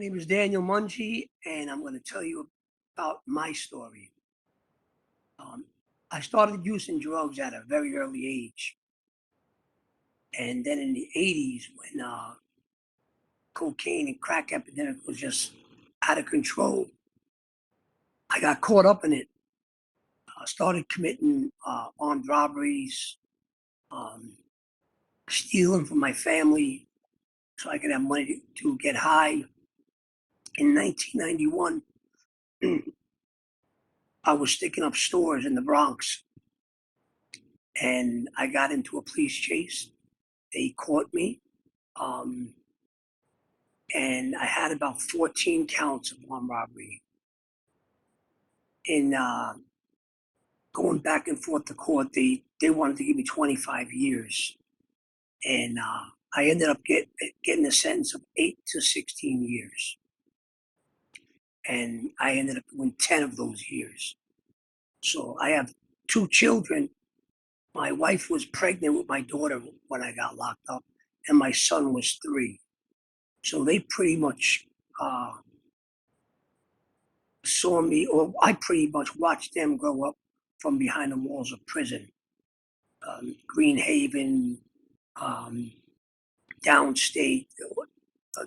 name is Daniel Mungie, and I'm going to tell you about my story. Um, I started using drugs at a very early age, and then in the '80s, when cocaine and crack epidemic was just out of control, I got caught up in it. Started committing armed robberies, um, stealing from my family so I could have money to get high. In 1991, I was sticking up stores in the Bronx, and I got into a police chase. They caught me, um, and I had about 14 counts of armed robbery. And going back and forth to court, they wanted to give me 25 years, and I ended up getting a sentence of 8 to 16 years, and I ended up doing 10 of those years. So I have two children. My wife was pregnant with my daughter when I got locked up, and my son was 3. So they pretty much uh, saw me, or I pretty much watched them grow up from behind the walls of prison. Green Haven, um, downstate,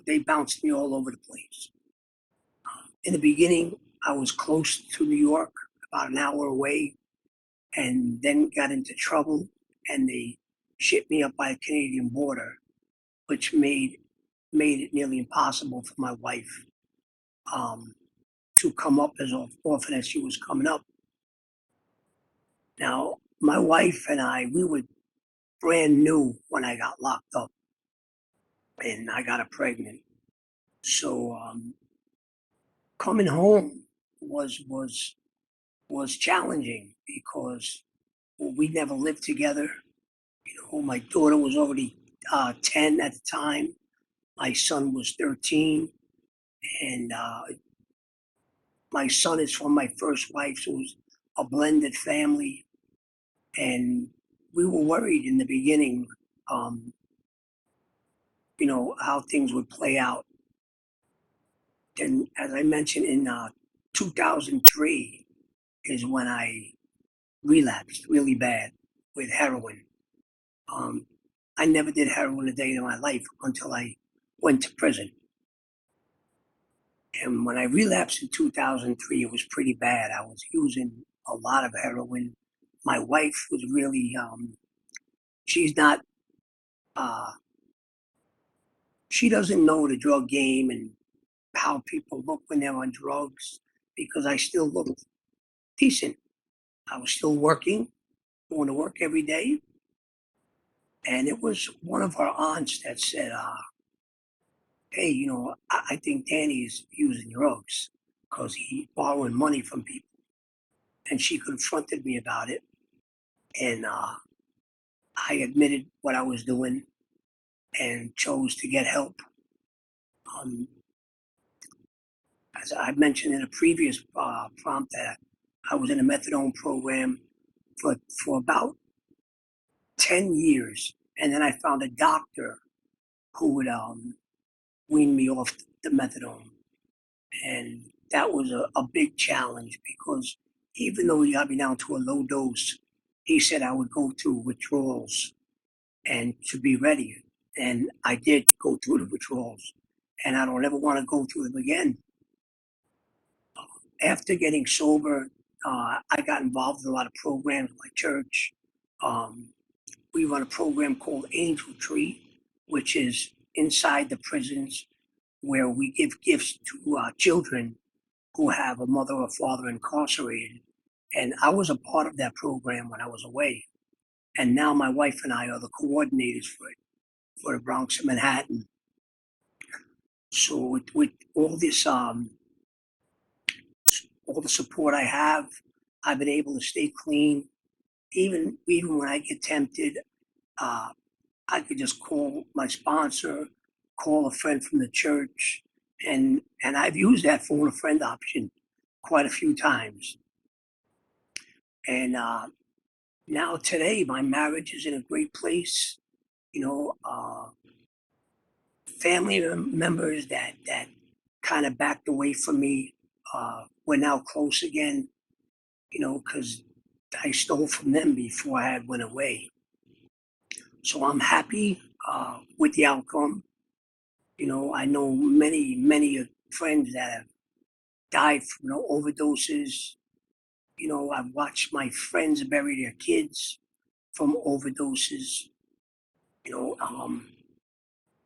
they bounced me all over the place. In the beginning, I was close to New York, about an hour away, and then got into trouble, and they shipped me up by the Canadian border, which made it nearly impossible for my wife um, to come up as often as she was coming up. Now, my wife and I, we were brand new when I got locked up, and I got her pregnant. So coming home was challenging because we never lived together. My daughter was already 10 at the time. My son was 13, and my son is from my first wife, so it was a blended family. And we were worried in the beginning, um, how things would play out. And as I mentioned, in 2003 is when I relapsed really bad with heroin. Um, I never did heroin a day in my life until I went to prison. And when I relapsed in 2003, it was pretty bad. I was using a lot of heroin. My wife was really, she's not, uh, she doesn't know the drug game and how people look when they're on drugs because I still looked decent. I was still working, going to work every day. And it was one of our aunts that said, hey, I think Danny's using drugs because he's borrowing money from people. And she confronted me about it. And I admitted what I was doing and chose to get help. Um, as I mentioned in a previous prompt, that I was in a methadone program for, for about 10 years. And then I found a doctor who would wean me off the methadone. And that was a big challenge because even though he got me down to a low dose, he said I would go through withdrawals and to be ready. And I did go through the withdrawals, and I don't ever want to go through them again. After getting sober, I got involved in a lot of programs at my church. Um, we run a program called Angel Tree, which is inside the prisons where we give gifts to children who have a mother or father incarcerated. And I was a part of that program when I was away. And now my wife and I are the coordinators for it, for the Bronx and Manhattan. So with all this, all the support I have, I've been able to stay clean. Even when I get tempted, uh, I could just call my sponsor, call a friend from the church, and I've used that phone a friend option quite a few times. And now today, my marriage is in a great place. You know, family members that kind of backed away from me. We're now close again, you know, because I stole from them before I had went away. So I'm happy with the outcome. You know, I know many friends that have died from overdoses. You know, I've watched my friends bury their kids from overdoses. You know,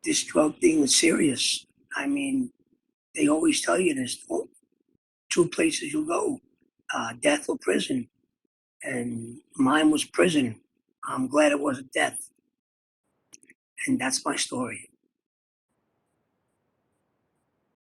this drug thing is serious. I mean, they always tell you there's two places you go, death or prison. And mine was prison. I'm glad it wasn't death. And that's my story.